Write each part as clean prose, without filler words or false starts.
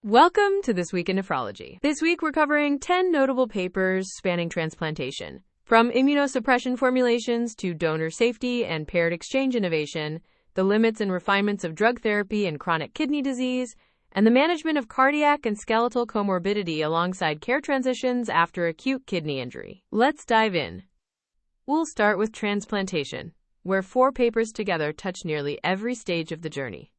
Welcome to This Week in Nephrology. This week we're covering 10 notable papers spanning transplantation. From immunosuppression formulations to donor safety and paired exchange innovation, the limits and refinements of drug therapy in chronic kidney disease, and the management of cardiac and skeletal comorbidity alongside care transitions after acute kidney injury. Let's dive in. We'll start with transplantation, where 4 papers together touch nearly every stage of the journey.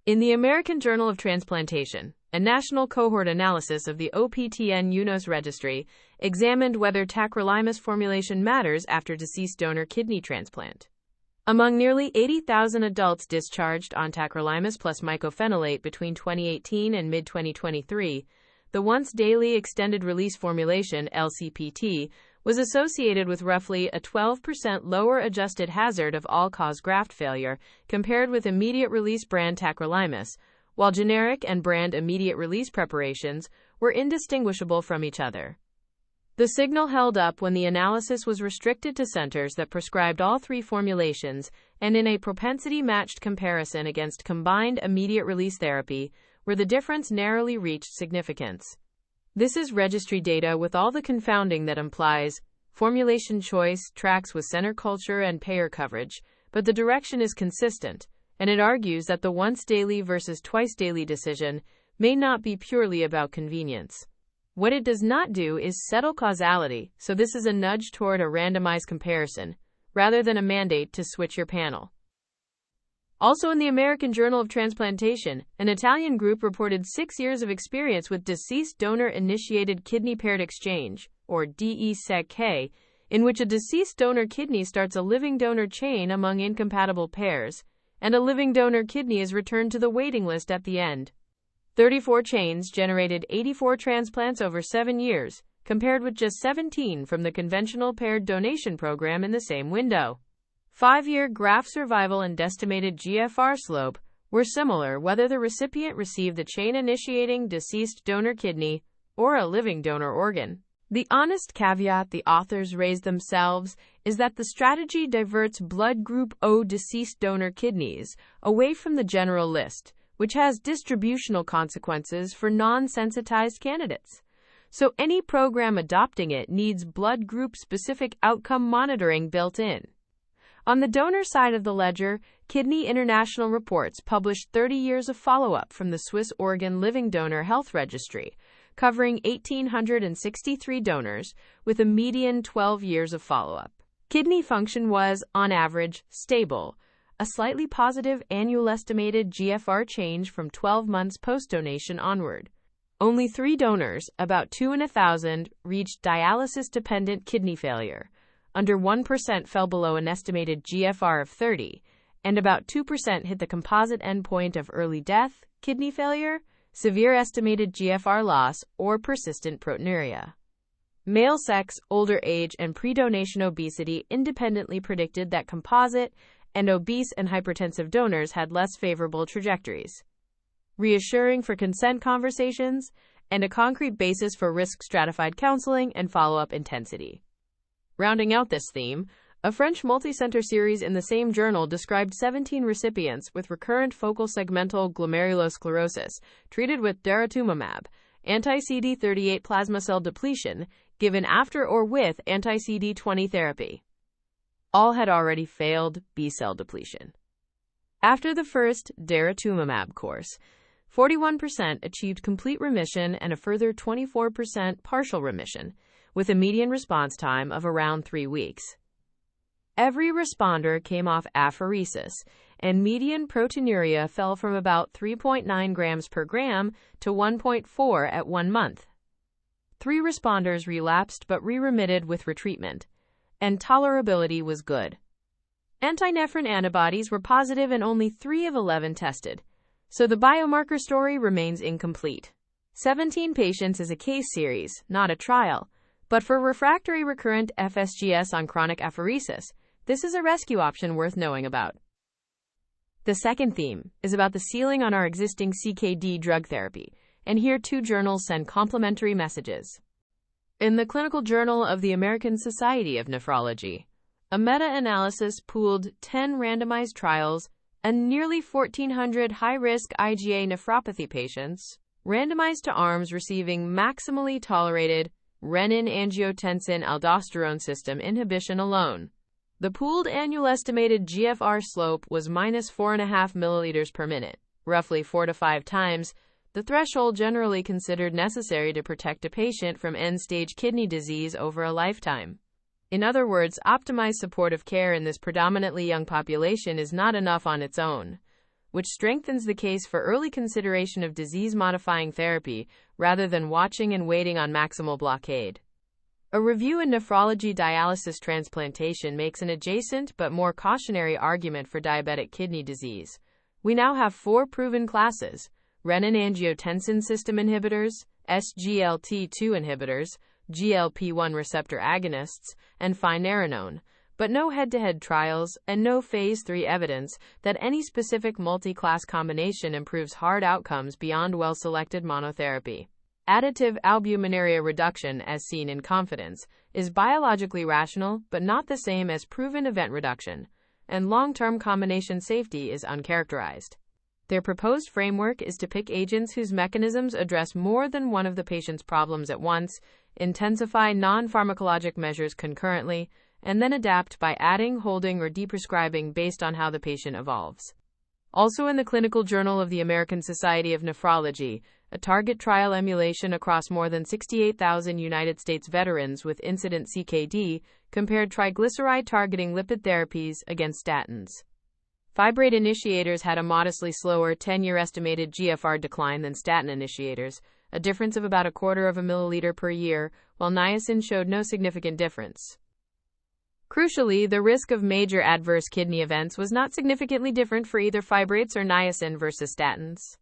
In the American Journal of Transplantation, a national cohort analysis of the OPTN-UNOS registry examined whether tacrolimus formulation matters after deceased donor kidney transplant. Among nearly 80,000 adults discharged on tacrolimus plus mycophenolate between 2018 and mid-2023, the once-daily extended-release formulation, LCPT, was associated with roughly a 12% lower adjusted hazard of all-cause graft failure compared with immediate-release brand tacrolimus, while generic and brand immediate-release preparations were indistinguishable from each other. The signal held up when the analysis was restricted to centers that prescribed all 3 formulations and in a propensity-matched comparison against combined immediate-release therapy, where the difference narrowly reached significance. This is registry data with all the confounding that implies. Formulation choice tracks with center culture and payer coverage, but the direction is consistent, and it argues that the once-daily versus twice-daily decision may not be purely about convenience. What it does not do is settle causality, so this is a nudge toward a randomized comparison, rather than a mandate to switch your panel. Also in the American Journal of Transplantation, an Italian group reported 6 years of experience with deceased donor-initiated kidney paired exchange, or DESEC-K, in which a deceased donor kidney starts a living donor chain among incompatible pairs, and a living donor kidney is returned to the waiting list at the end. 34 chains generated 84 transplants over 7 years, compared with just 17 from the conventional paired donation program in the same window. 5-year graft survival and estimated GFR slope were similar whether the recipient received the chain-initiating deceased donor kidney or a living donor organ. The honest caveat the authors raised themselves is that the strategy diverts blood group O deceased donor kidneys away from the general list, which has distributional consequences for non-sensitized candidates. So any program adopting it needs blood group-specific outcome monitoring built in. On the donor side of the ledger, Kidney International Reports published 30 years of follow-up from the Swiss Organ Living Donor Health Registry, covering 1,863 donors, with a median 12 years of follow-up. Kidney function was, on average, stable, a slightly positive annual estimated GFR change from 12 months post-donation onward. Only 3 donors, about 2 in 1,000, reached dialysis-dependent kidney failure. Under 1% fell below an estimated GFR of 30, and about 2% hit the composite endpoint of early death, kidney failure, severe estimated GFR loss, or persistent proteinuria. Male sex, older age, and pre-donation obesity independently predicted that composite and obese and hypertensive donors had less favorable trajectories. Reassuring for consent conversations and a concrete basis for risk-stratified counseling and follow-up intensity. Rounding out this theme, a French multicenter series in the same journal described 17 recipients with recurrent focal segmental glomerulosclerosis treated with daratumumab, anti-CD38 plasma cell depletion, given after or with anti-CD20 therapy. All had already failed B-cell depletion. After the first daratumumab course, 41% achieved complete remission and a further 24% partial remission, with a median response time of around 3 weeks. Every responder came off apheresis, and median proteinuria fell from about 3.9 grams per gram to 1.4 at 1 month. 3 responders relapsed but re-remitted with retreatment, and tolerability was good. Anti-nephrin antibodies were positive in only 3 of 11 tested, so the biomarker story remains incomplete. 17 patients is a case series, not a trial, but for refractory recurrent FSGS on chronic apheresis, this is a rescue option worth knowing about. The second theme is about the ceiling on our existing CKD drug therapy, and here 2 journals send complementary messages. In the Clinical Journal of the American Society of Nephrology, a meta-analysis pooled 10 randomized trials and nearly 1,400 high-risk IgA nephropathy patients randomized to arms receiving maximally tolerated renin-angiotensin aldosterone system inhibition alone. The pooled annual estimated GFR slope was minus 4.5 milliliters per minute, roughly 4 to 5 times the threshold generally considered necessary to protect a patient from end-stage kidney disease over a lifetime. In other words, optimized supportive care in this predominantly young population is not enough on its own, which strengthens the case for early consideration of disease-modifying therapy rather than watching and waiting on maximal blockade. A review in Nephrology dialysis transplantation makes an adjacent but more cautionary argument for diabetic kidney disease. We now have 4 proven classes: renin-angiotensin system inhibitors, SGLT2 inhibitors, GLP-1 receptor agonists, and finerenone, but no head-to-head trials and no phase 3 evidence that any specific multi-class combination improves hard outcomes beyond well-selected monotherapy. Additive albuminuria reduction, as seen in Confidence, is biologically rational but not the same as proven event reduction, and long-term combination safety is uncharacterized. Their proposed framework is to pick agents whose mechanisms address more than one of the patient's problems at once, intensify non-pharmacologic measures concurrently, and then adapt by adding, holding, or deprescribing based on how the patient evolves. Also in the Clinical Journal of the American Society of Nephrology, a target trial emulation across more than 68,000 United States veterans with incident CKD compared triglyceride-targeting lipid therapies against statins. Fibrate initiators had a modestly slower 10-year estimated GFR decline than statin initiators, a difference of about 1/4 of a milliliter per year, while niacin showed no significant difference. Crucially, the risk of major adverse kidney events was not significantly different for either fibrates or niacin versus statins.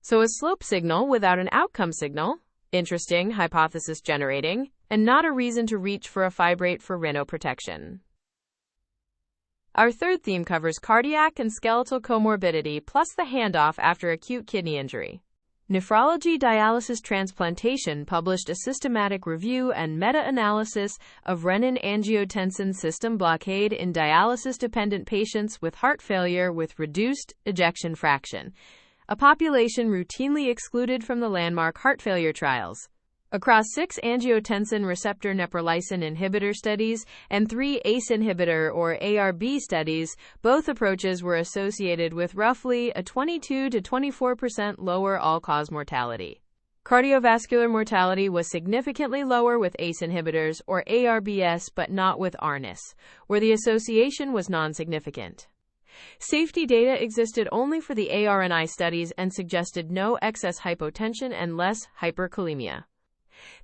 So a slope signal without an outcome signal? Interesting, hypothesis generating, and not a reason to reach for a fibrate for renoprotection. Our third theme covers cardiac and skeletal comorbidity plus the handoff after acute kidney injury. Nephrology dialysis transplantation published a systematic review and meta-analysis of renin-angiotensin system blockade in dialysis-dependent patients with heart failure with reduced ejection fraction, a population routinely excluded from the landmark heart failure trials. Across 6 angiotensin receptor neprilysin inhibitor studies and 3 ACE inhibitor or ARB studies, both approaches were associated with roughly a 22 to 24% lower all-cause mortality. Cardiovascular mortality was significantly lower with ACE inhibitors or ARBs but not with ARNIS, where the association was non-significant. Safety data existed only for the ARNI studies and suggested no excess hypotension and less hyperkalemia.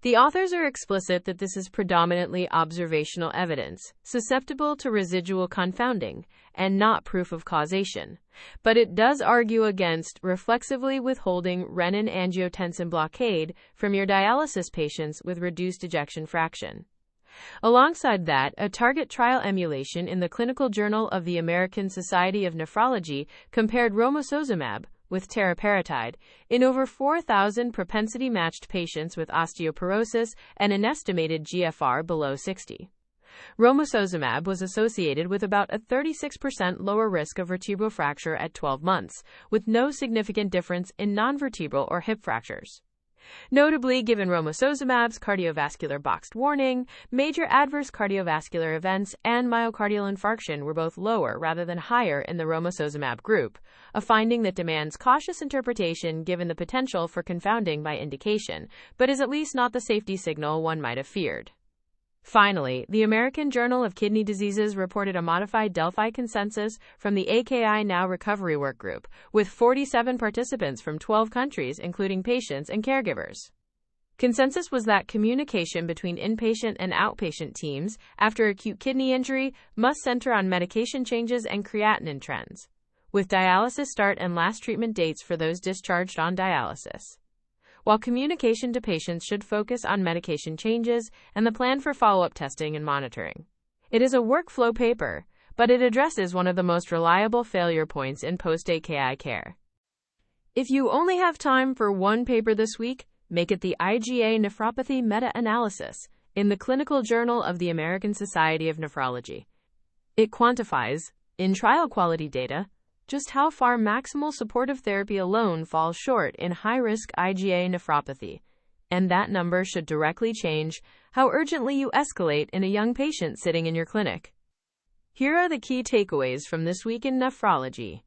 The authors are explicit that this is predominantly observational evidence, susceptible to residual confounding, and not proof of causation, but it does argue against reflexively withholding renin-angiotensin blockade from your dialysis patients with reduced ejection fraction. Alongside that, a target trial emulation in the Clinical Journal of the American Society of Nephrology compared romosozumab with teriparatide in over 4,000 propensity-matched patients with osteoporosis and an estimated GFR below 60. Romosozumab was associated with about a 36% lower risk of vertebral fracture at 12 months, with no significant difference in non-vertebral or hip fractures. Notably, given romosozumab's cardiovascular boxed warning, major adverse cardiovascular events and myocardial infarction were both lower rather than higher in the romosozumab group, a finding that demands cautious interpretation given the potential for confounding by indication, but is at least not the safety signal one might have feared. Finally, the American Journal of Kidney Diseases reported a modified Delphi consensus from the AKI Now Recovery Workgroup, with 47 participants from 12 countries, including patients and caregivers. Consensus was that communication between inpatient and outpatient teams after acute kidney injury must center on medication changes and creatinine trends, with dialysis start and last treatment dates for those discharged on dialysis, while communication to patients should focus on medication changes and the plan for follow-up testing and monitoring. It is a workflow paper, but it addresses one of the most reliable failure points in post-AKI care. If you only have time for one paper this week, make it the IgA nephropathy meta-analysis in the Clinical Journal of the American Society of Nephrology. It quantifies, in trial quality data, just how far maximal supportive therapy alone falls short in high-risk IgA nephropathy, and that number should directly change how urgently you escalate in a young patient sitting in your clinic. Here are the key takeaways from This Week in Nephrology.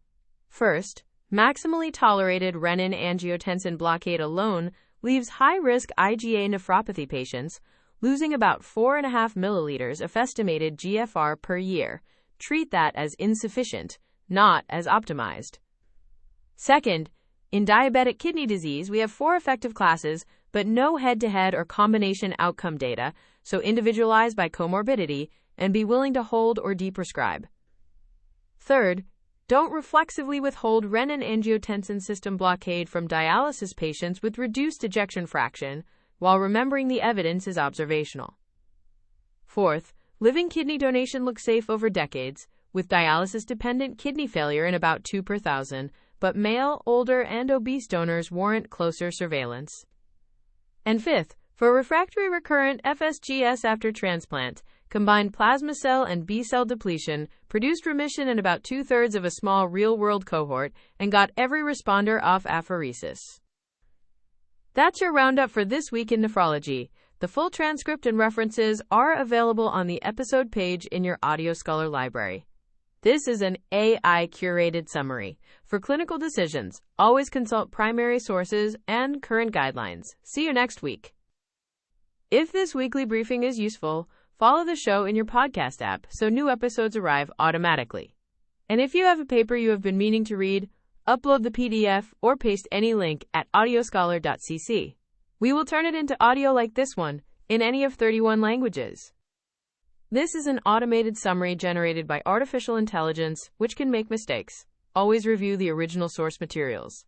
First, maximally tolerated renin-angiotensin blockade alone leaves high-risk IgA nephropathy patients losing about 4.5 milliliters of estimated GFR per year. Treat that as insufficient, not as optimized. Second, in diabetic kidney disease, we have 4 effective classes, but no head-to-head or combination outcome data, so individualize by comorbidity and be willing to hold or deprescribe. Third, don't reflexively withhold renin-angiotensin system blockade from dialysis patients with reduced ejection fraction, while remembering the evidence is observational. Fourth, living kidney donation looks safe over decades, with dialysis-dependent kidney failure in about 2 per 1,000, but male, older, and obese donors warrant closer surveillance. And fifth, for refractory recurrent FSGS after transplant, combined plasma cell and B-cell depletion produced remission in about 2/3 of a small real-world cohort and got every responder off apheresis. That's your roundup for This Week in Nephrology. The full transcript and references are available on the episode page in your Audio Scholar library. This is an AI-curated summary. For clinical decisions, always consult primary sources and current guidelines. See you next week. If this weekly briefing is useful, follow the show in your podcast app so new episodes arrive automatically. And if you have a paper you have been meaning to read, upload the PDF or paste any link at audioscholar.cc. We will turn it into audio like this one, in any of 31 languages. This is an automated summary generated by artificial intelligence, which can make mistakes. Always review the original source materials.